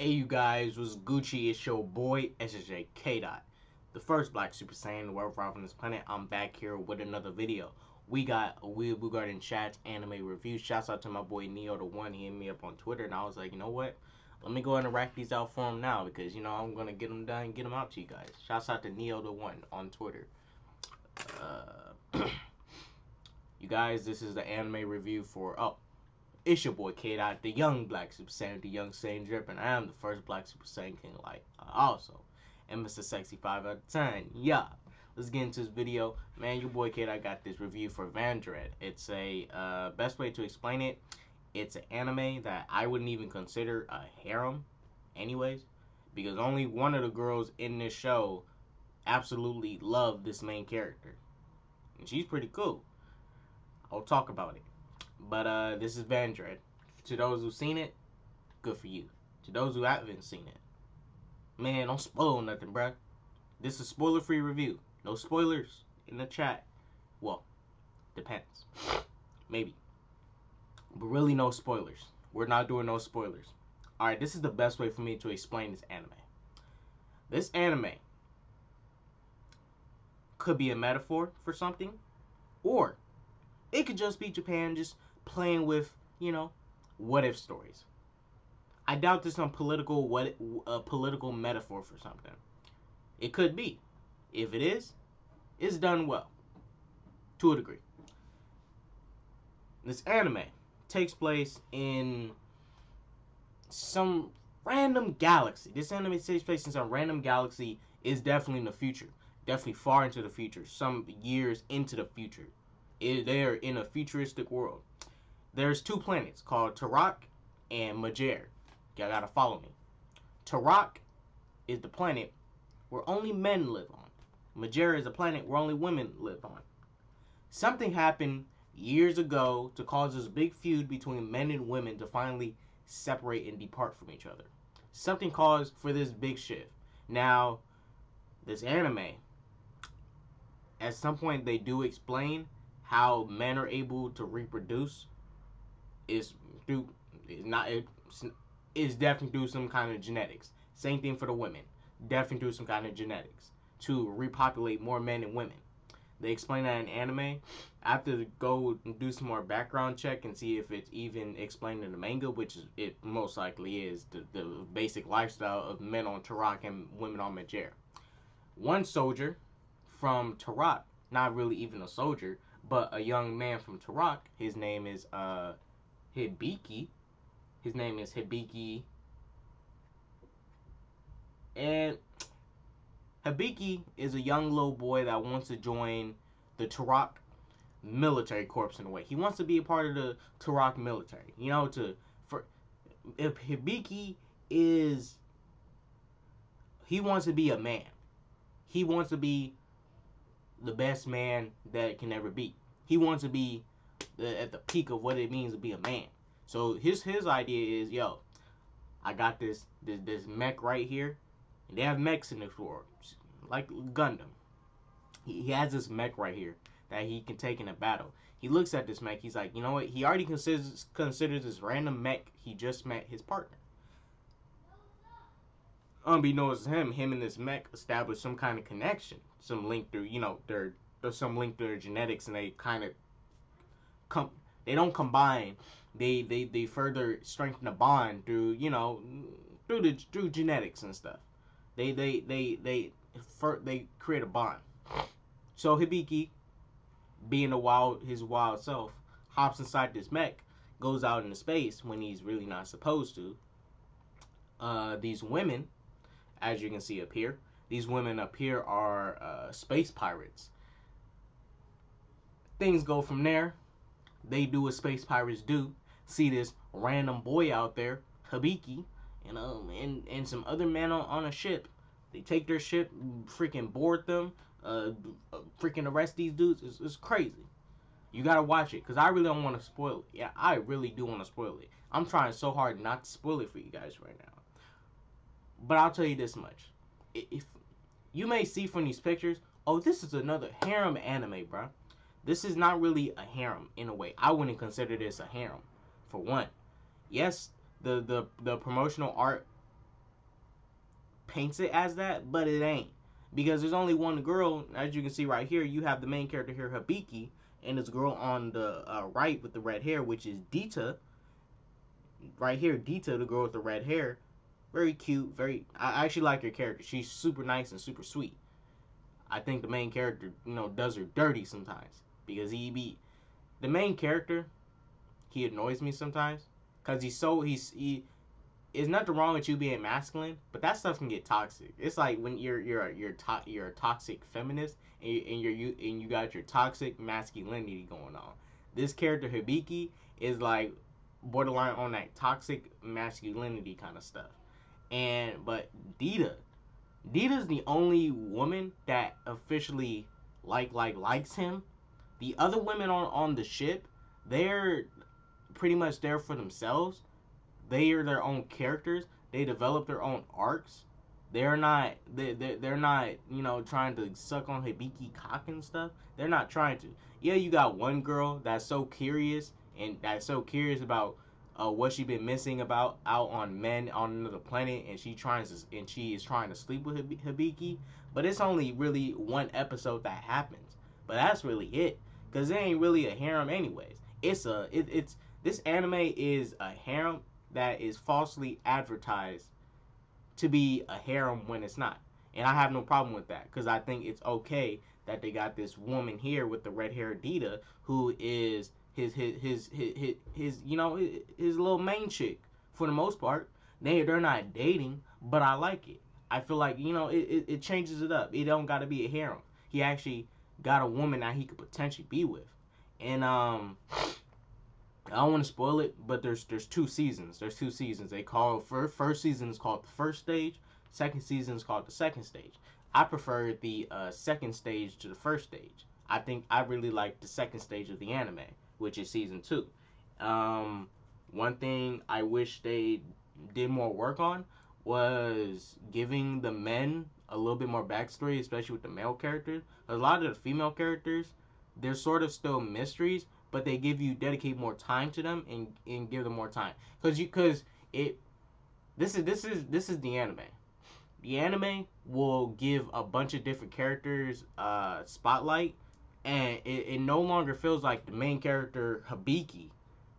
Hey you guys, what's Gucci? It's your boy SJ K Dot, the first Black Super Saiyan to ever arrive on this planet. I'm back here with another video. We got a Weird Bugard Chat's anime review. Shouts out to my boy Neo the One. He hit me up on Twitter, and I was like, you know what? Let me go ahead and rack these out for him now because I'm gonna get them done and get them out to you guys. Shouts out to Neo the One on Twitter. You guys, this is the anime review for it's your boy K-Dot, the young Black Super Saiyan, the young Saiyan Drip, and I am the first Black Super Saiyan King. Also am Mr. Sexy 5 out of 10. Yeah, let's get into this video. Man, your boy K-Dot got this review for Vandread. It's a, best way to explain it, it's an anime that I wouldn't even consider a harem anyways, because only one of the girls in this show absolutely love this main character. And she's pretty cool. I'll talk about it. But this is Vandread. To those who've seen it, good for you. To those who haven't seen it, man, don't spoil nothing, bruh. This is a spoiler-free review. No spoilers in the chat. Well, depends. Maybe. But really no spoilers. We're not doing no spoilers. Alright, this is the best way for me to explain this anime. This anime could be a metaphor for something, or it could just be Japan just playing with, what if stories. I doubt there's some political political metaphor for something. It could be. If it is, it's done well. To a degree. This anime takes place in some random galaxy. This anime takes place in some random galaxy. Is definitely in the future. Definitely far into the future. Some years into the future. They're in a futuristic world. There's two planets called Tarak and Majer. Y'all gotta follow me. Tarak is the planet where only men live on. Majer is a planet where only women live on. Something happened years ago to cause this big feud between men and women to finally separate and depart from each other. Something caused for this big shift. Now, this anime, at some point they do explain how men are able to reproduce is definitely through some kind of genetics. Same thing for the women. Definitely through some kind of genetics to repopulate more men and women. They explain that in anime. I have to go and do some more background check and see if it's even explained in the manga, which it most likely is, the basic lifestyle of men on Tarak and women on Majer. One soldier from Tarak, not really even a soldier, but a young man from Tarak, his name is Hibiki. His name is Hibiki. And Hibiki is a young little boy that wants to join the Tarak military corps in a way. He wants to be a part of the Tarak military. If Hibiki is, he wants to be a man. He wants to be the best man that it can ever be. He wants to be at the peak of what it means to be a man. So his idea is, I got this mech right here, and they have mechs in this world, like Gundam. He has this mech right here that he can take in a battle. He looks at this mech, he's like, you know what? He already considers this random mech he just met his partner. Unbeknownst to him and this mech established some kind of connection, some link through, there's some link through their genetics, and they kind of they don't combine, they further strengthen the bond through, through genetics and stuff. They create a bond. So Hibiki, being his wild self, hops inside this mech, goes out into space when he's really not supposed to. These women, as you can see up here, these women up here are space pirates. Things go from there. They do what space pirates do. See this random boy out there, Hibiki, and some other men on a ship. They take their ship, freaking board them, freaking arrest these dudes. It's crazy. You gotta watch it, because I really don't want to spoil it. Yeah, I really do want to spoil it. I'm trying so hard not to spoil it for you guys right now. But I'll tell you this much. If you may see from these pictures, oh, this is another harem anime, bro. This is not really a harem in a way. I wouldn't consider this a harem, for one. Yes, the promotional art paints it as that, but it ain't. Because there's only one girl, as you can see right here, you have the main character here, Hibiki, and this girl on the right with the red hair, which is Dita. Right here, Dita, the girl with the red hair. Very cute, I actually like her character. She's super nice and super sweet. I think the main character, does her dirty sometimes. Because the main character, he annoys me sometimes. Because he is nothing wrong with you being masculine, but that stuff can get toxic. It's like when you're a toxic feminist and you got your toxic masculinity going on. This character Hibiki is like borderline on that toxic masculinity kind of stuff. But Dita's the only woman that officially likes him. The other women on the ship, they're pretty much there for themselves. They are their own characters. They develop their own arcs. They're not trying to suck on Hibiki cock and stuff. They're not trying to. Yeah, you got one girl that's so curious about what she been missing about out on men on another planet, and she is trying to sleep with Hibiki. But it's only really one episode that happens. But that's really it, cause it ain't really a harem anyways. This anime is a harem that is falsely advertised to be a harem when it's not. And I have no problem with that, because I think it's okay that they got this woman here with the red hair Dita, who is his little main chick for the most part. They're not dating, but I like it. I feel like it changes it up. It don't got to be a harem. He actually got a woman that he could potentially be with, and I don't want to spoil it, but there's 2 seasons. There's 2 seasons. They call first season is called the first stage. Second season is called the second stage. I prefer the second stage to the first stage. I think I really like the second stage of the anime, which is season 2. One thing I wish they did more work on was giving the men a little bit more backstory, especially with the male characters. A lot of the female characters, they're sort of still mysteries, but they dedicate more time to them and give them more time. This is the anime. The anime will give a bunch of different characters spotlight, and it no longer feels like the main character Hibiki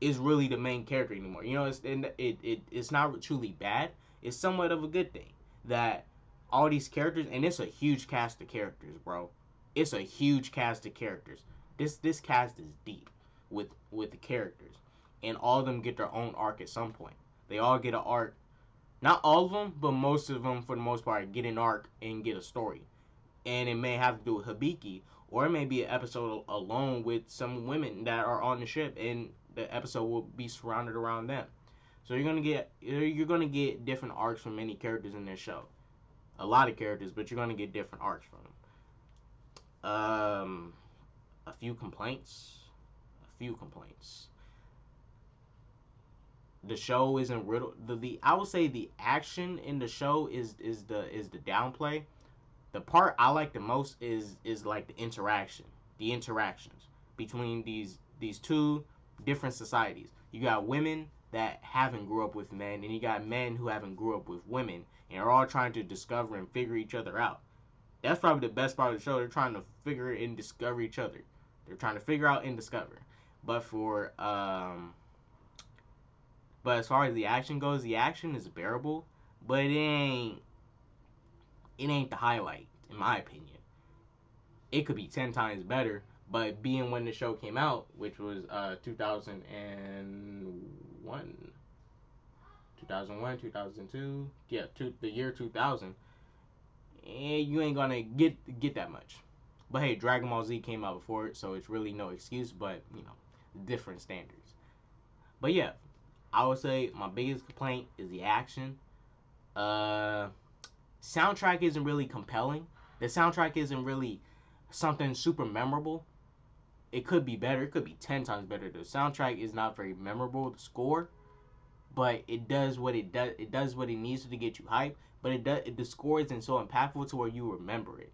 is really the main character anymore. It's not truly bad. It's somewhat of a good thing that all these characters, and it's a huge cast of characters, bro. It's a huge cast of characters. This cast is deep with the characters, and all of them get their own arc at some point. They all get an arc. Not all of them, but most of them, for the most part, get an arc and get a story. And it may have to do with Hibiki, or it may be an episode alone with some women that are on the ship, and the episode will be surrounded around them. So you're gonna get different arcs from many characters in this show. A lot of characters, but you're gonna get different arcs from them. A few complaints. The show isn't riddled. I would say the action in the show is the downplay. The part I like the most is like the interactions between these 2 different societies. You got women that haven't grew up with men, and you got men who haven't grew up with women, and are all trying to discover and figure each other out. That's probably the best part of the show. They're trying to figure and discover each other. They're trying to figure out and discover. But as far as the action goes, the action is bearable, but it ain't the highlight, in my opinion. It could be 10 times better, but being when the show came out, which was 2001, 2002, the year 2000, you ain't gonna get that much. But hey, Dragon Ball Z came out before it, so it's really no excuse, but different standards. But yeah, I would say my biggest complaint is the action. Soundtrack isn't really compelling. The soundtrack isn't really something super memorable. It could be better. It could be 10 times better. The soundtrack is not very memorable, the score, but it does what it does. It does what it needs to get you hyped, but the score isn't so impactful to where you remember it.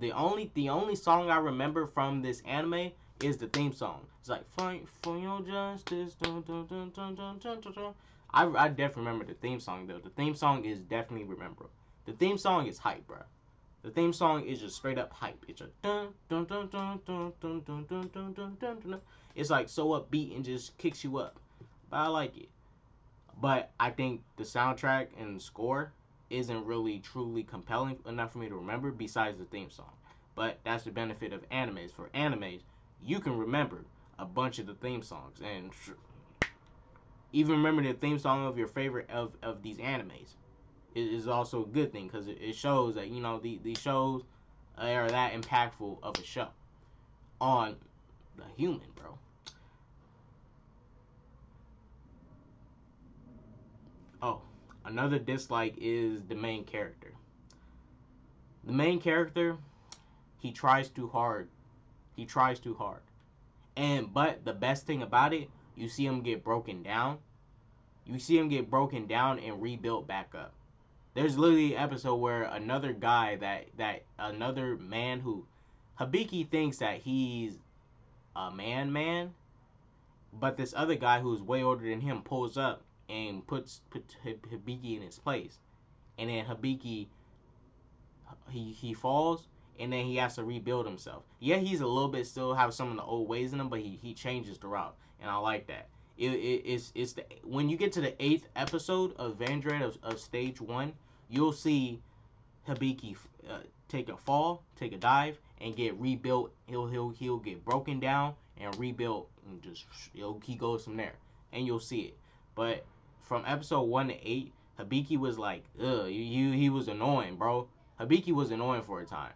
The only song I remember from this anime is the theme song. It's like, fight for your justice. Dun, dun, dun, dun, dun, dun, dun, dun. I definitely remember the theme song though. The theme song is definitely rememberable. The theme song is hype, bro. The theme song is just straight up hype. It's a dun dun dun dun dun dun dun dun dun dun dun dun. It's like so upbeat and just kicks you up. But I like it. But I think the soundtrack and score isn't really truly compelling enough for me to remember besides the theme song. But that's the benefit of animes. For animes, you can remember a bunch of the theme songs and even remember the theme song of your favorite of these animes is also a good thing because it shows that these shows are that impactful of a show on the human, bro. Oh, another dislike is the main character. The main character, he tries too hard. He tries too hard. But the best thing about it, you see him get broken down. You see him get broken down and rebuilt back up. There's literally an episode where another guy that another man who Hibiki thinks that he's a man, but this other guy who's way older than him pulls up and puts Hibiki in his place, and then Hibiki he falls and then he has to rebuild himself. Yeah, he's a little bit still have some of the old ways in him, but he changes throughout, and I like that. It's the when you get to the 8th episode of Vandread of stage 1, you'll see Hibiki take a fall, take a dive, and get rebuilt. He'll get broken down and rebuilt, and just he goes from there, and you'll see it. But from episode 1 to 8, Hibiki was like, he was annoying, bro. Hibiki was annoying for a time,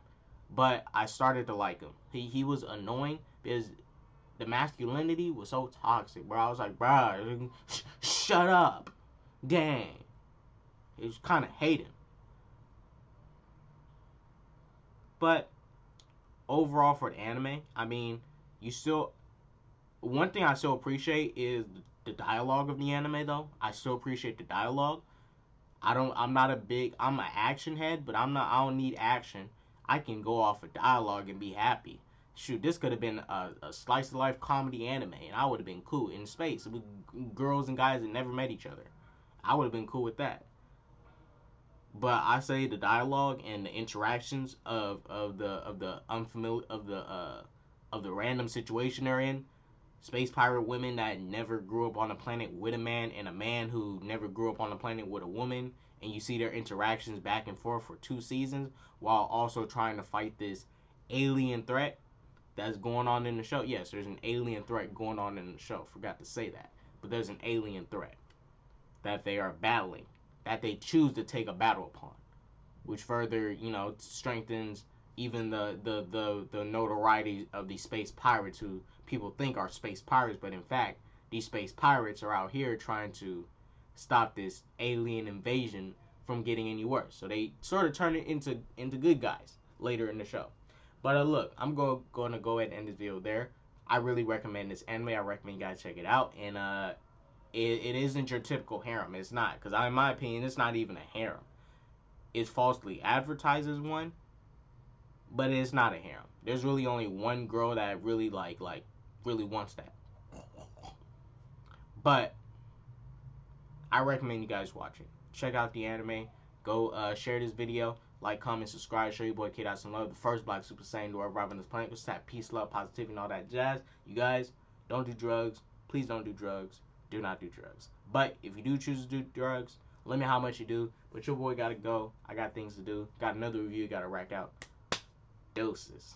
but I started to like him. He was annoying because the masculinity was so toxic, bro. I was like, bro, shut up, dang. It was kind of hating. But overall for the anime, I mean, you still one thing I still appreciate is the dialogue of the anime though. I still appreciate the dialogue. I'm not a big I'm an action head, but I don't need action. I can go off of dialogue and be happy. Shoot, this could have been a slice of life comedy anime and I would have been cool in space with girls and guys that never met each other. I would have been cool with that. But I say the dialogue and the interactions of the unfamiliar of the random situation they're in, space pirate women that never grew up on a planet with a man, and a man who never grew up on a planet with a woman, and you see their interactions back and forth for 2 seasons while also trying to fight this alien threat that's going on in the show. Yes, there's an alien threat going on in the show. Forgot to say that. But there's an alien threat that they are battling, that they choose to take a battle upon, which further, strengthens even the notoriety of these space pirates who people think are space pirates, but in fact, these space pirates are out here trying to stop this alien invasion from getting any worse. So they sort of turn it into good guys later in the show. But look, I'm going to go ahead and end this video there. I really recommend this anime. I recommend you guys check it out. And it isn't your typical harem. It's not. Because in my opinion, it's not even a harem. It falsely advertises one, but it's not a harem. There's really only one girl that really really wants that. But I recommend you guys watch it. Check out the anime. Go share this video. Like, comment, subscribe. Show your boy Kid out some love. The first Black Super Saiyan to arrive on this planet. Just that peace, love, positivity, and all that jazz. You guys, don't do drugs. Please don't do drugs. Do not do drugs. But if you do choose to do drugs, let me know how much you do. But your boy gotta go. I got things to do. Got another review gotta rack out. Doses.